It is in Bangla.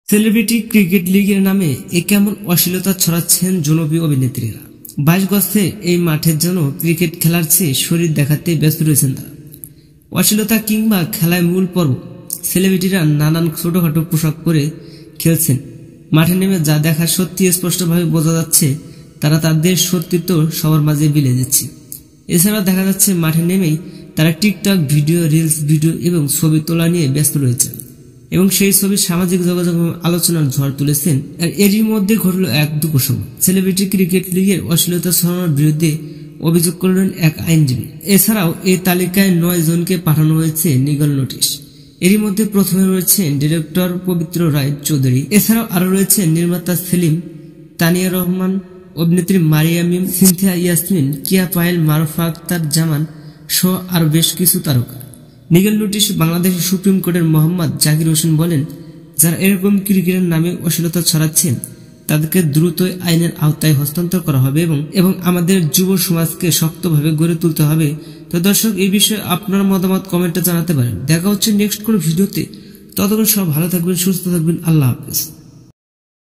সেলিব্রিটি ক্রিকেট লিগের নামে এ কেমন অশ্লীলতা ছড়াচ্ছেন জনপ্রিয় অভিনেত্রীরা। 22 গজে এই মাঠের জন্য ক্রিকেট খেলার চেয়ে শরীর দেখাতে ব্যস্ত রয়েছেন তারা। অশ্লীলতা কিংবা খেলায় মূল পর্ব, সেলিব্রিটিরা নানান ছোটখাটো পোশাক পরে খেলছেন। মাঠে নেমে যা দেখা সত্যি স্পষ্টভাবে বোঝা যাচ্ছে তারা তাদের সতীর্থ সবার মাঝে বিলিয়ে দিচ্ছে। এছাড়াও দেখা যাচ্ছে মাঠে নেমেই তারা টিকটক ভিডিও, রিলস ভিডিও এবং ছবি তোলা নিয়ে ব্যস্ত রয়েছে এবং সেই ছবি সামাজিক যোগাযোগ আলোচনার ঝড় তুলেছেন। আর এরই মধ্যে ঘটল এক দুঃখসংবাদ। সেলিব্রিটি ক্রিকেট লিগের অশ্লীলতা ছড়ানোর বিরুদ্ধে অভিযোগ করলেন এক আইনজীবী। এছাড়াও এই তালিকায় 9 জনকে পাঠানো হয়েছে লিগ্যাল নোটিশ। এরই মধ্যে প্রথমে রয়েছেন ডিরেক্টর পবিত্র রায় চৌধুরী, এছাড়াও আরো রয়েছেন নির্মাতা সেলিম, তানিয়া রহমান, অভিনেত্রী মারিয়া মিম, সিনথিয়া ইয়াসমিন, কিয়া পায়েল, মারুফা আক্তার জামান সহ আরো বেশ কিছু তারকা। লিগ্যাল নোটিশ বাংলাদেশের সুপ্রিম কোর্টের মোহাম্মদ জাকির হোসেন বলেন, যারা এরকম ক্রিকেটের নামে অশ্লীলতা ছড়াচ্ছেন তাদেরকে দ্রুতই আইনের আওতায় হস্তান্তর করা হবে এবং আমাদের যুব সমাজকে শক্তভাবে গড়ে তুলতে হবে। তো দর্শক, এই বিষয়ে আপনার মতামত কমেন্টে জানাতে পারেন। দেখা হচ্ছে নেক্সট কোনো ভিডিওতে। ততক্ষণ সব ভালো থাকবেন, সুস্থ থাকবেন। আল্লাহ হাফেজ।